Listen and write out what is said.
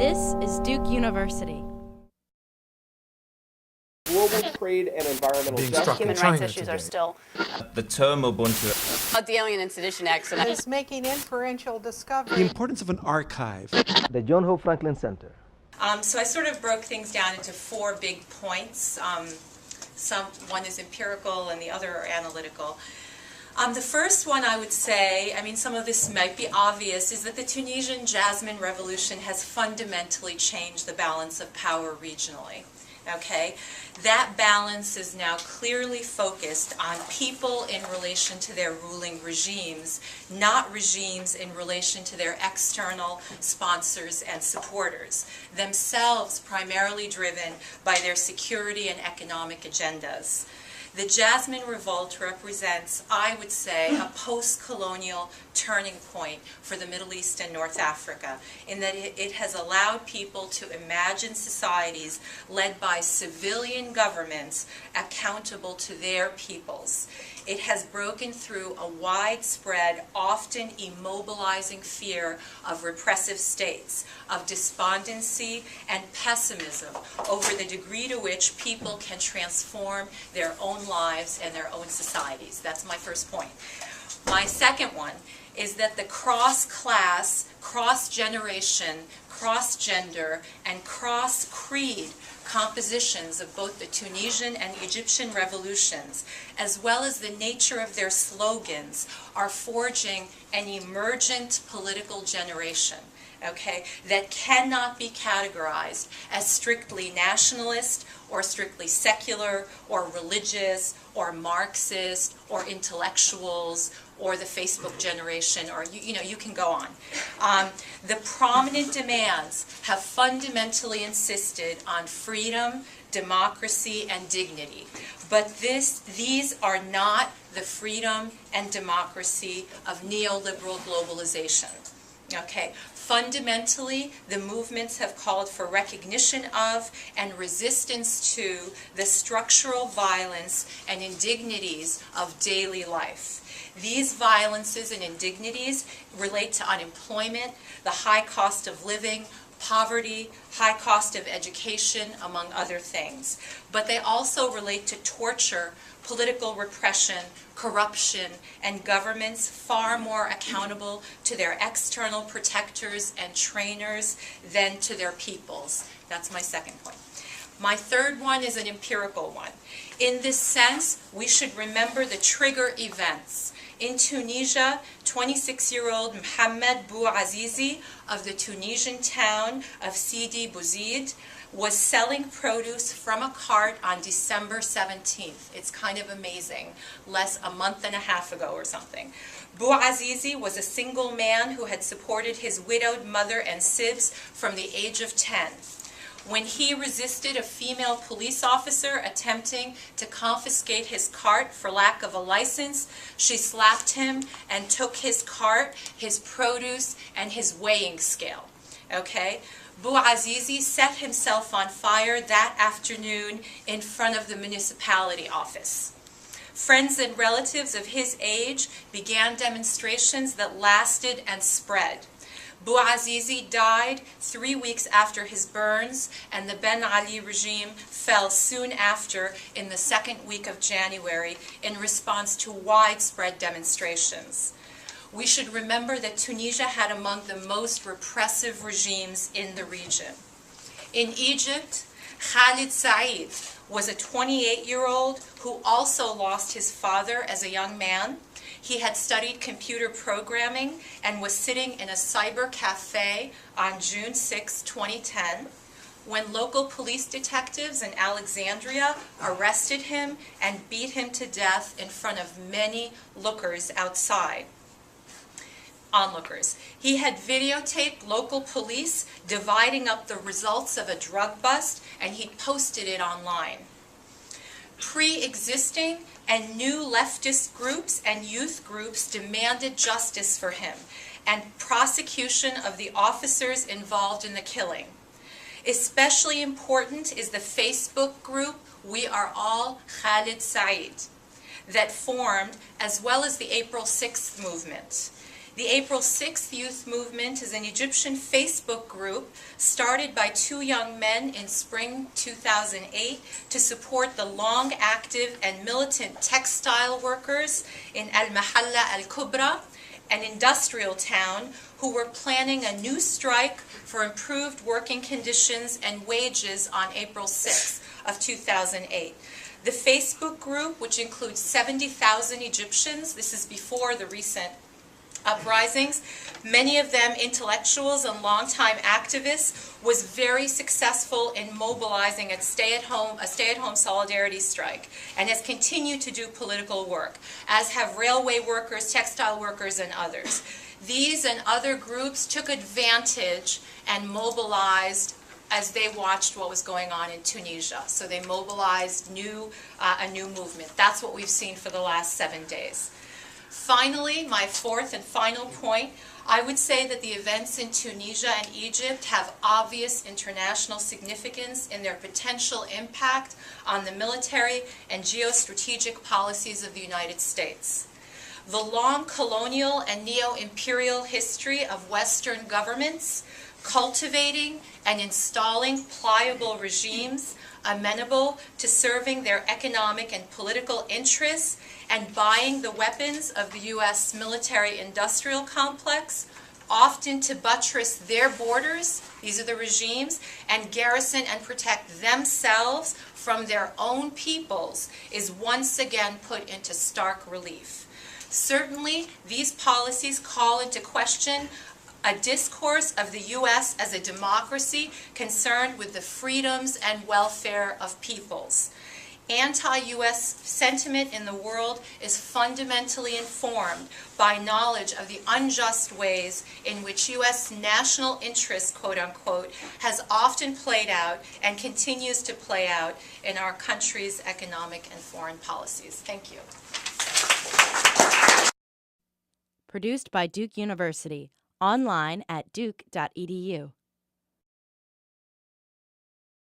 This is Duke University. Global trade and environmental justice. Human rights issues are still. The term Ubuntu. The Alien and Sedition Act is making inferential discovery. The importance of an archive. The John Hope Franklin Center. So I sort of broke things down into 4 big points. One is empirical and the other are analytical. The first one I would say, some of this might be obvious, is that the Tunisian Jasmine revolution has fundamentally changed the balance of power regionally. Okay, that balance is now clearly focused on people in relation to their ruling regimes, not regimes in relation to their external sponsors and supporters, themselves primarily driven by their security and economic agendas. The Jasmine Revolt represents, I would say, a post-colonial turning point for the Middle East and North Africa, in that it has allowed people to imagine societies led by civilian governments accountable to their peoples. It has broken through a widespread, often immobilizing fear of repressive states, of despondency and pessimism over the degree to which people can transform their own lives and their own societies. That's my first point. My second one is that the cross-class, cross-generation, cross-gender, and cross-creed compositions of both the Tunisian and Egyptian revolutions, as well as the nature of their slogans, are forging an emergent political generation, okay, that cannot be categorized as strictly nationalist or strictly secular or religious or Marxist or intellectuals or the Facebook generation, or you can go on. The prominent demands have fundamentally insisted on freedom, democracy, and dignity. But these are not the freedom and democracy of neoliberal globalization. Okay, fundamentally, the movements have called for recognition of and resistance to the structural violence and indignities of daily life. These violences and indignities relate to unemployment, the high cost of living, poverty, high cost of education, among other things. But they also relate to torture, political repression, corruption, and governments far more accountable to their external protectors and trainers than to their peoples. That's my second point. My third one is an empirical one. In this sense, we should remember the trigger events. In Tunisia, 26-year-old Mohamed Bouazizi of the Tunisian town of Sidi Bouzid was selling produce from a cart on December 17th. It's kind of amazing, a month and a half ago or something. Bouazizi was a single man who had supported his widowed mother and sibs from the age of 10. When he resisted a female police officer attempting to confiscate his cart for lack of a license, she slapped him and took his cart, his produce, and his weighing scale. Okay? Bouazizi set himself on fire that afternoon in front of the municipality office. Friends and relatives of his age began demonstrations that lasted and spread. Bouazizi died 3 weeks after his burns, and the Ben Ali regime fell soon after in the second week of January in response to widespread demonstrations. We should remember that Tunisia had among the most repressive regimes in the region. In Egypt, Khalid Said was a 28-year-old who also lost his father as a young man. He had studied computer programming and was sitting in a cyber cafe on June 6, 2010, when local police detectives in Alexandria arrested him and beat him to death in front of many lookers outside. Onlookers. He had videotaped local police dividing up the results of a drug bust, and he posted it online. Pre-existing and new leftist groups and youth groups demanded justice for him and prosecution of the officers involved in the killing. Especially important is the Facebook group We Are All Khalid Said that formed, as well as the April 6th movement. The April 6th Youth Movement is an Egyptian Facebook group started by two young men in spring 2008 to support the long-active and militant textile workers in Al-Mahalla Al-Kubra, an industrial town, who were planning a new strike for improved working conditions and wages on April 6th of 2008. The Facebook group, which includes 70,000 Egyptians, this is before the recent uprisings, many of them intellectuals and longtime activists, was very successful in mobilizing a stay-at-home solidarity strike, and has continued to do political work, as have railway workers, textile workers, and others. These and other groups took advantage and mobilized as they watched what was going on in Tunisia. So they mobilized a new movement. That's what we've seen for the last 7 days. Finally, my fourth and final point, I would say that the events in Tunisia and Egypt have obvious international significance in their potential impact on the military and geostrategic policies of the United States. The long colonial and neo-imperial history of Western governments cultivating and installing pliable regimes amenable to serving their economic and political interests and buying the weapons of the U.S. military-industrial complex, often to buttress their borders, these are the regimes, and garrison and protect themselves from their own peoples, is once again put into stark relief. Certainly, these policies call into question a discourse of the U.S. as a democracy concerned with the freedoms and welfare of peoples. Anti-U.S. sentiment in the world is fundamentally informed by knowledge of the unjust ways in which U.S. national interest, quote unquote, has often played out and continues to play out in our country's economic and foreign policies. Thank you. Produced by Duke University. Online at duke.edu.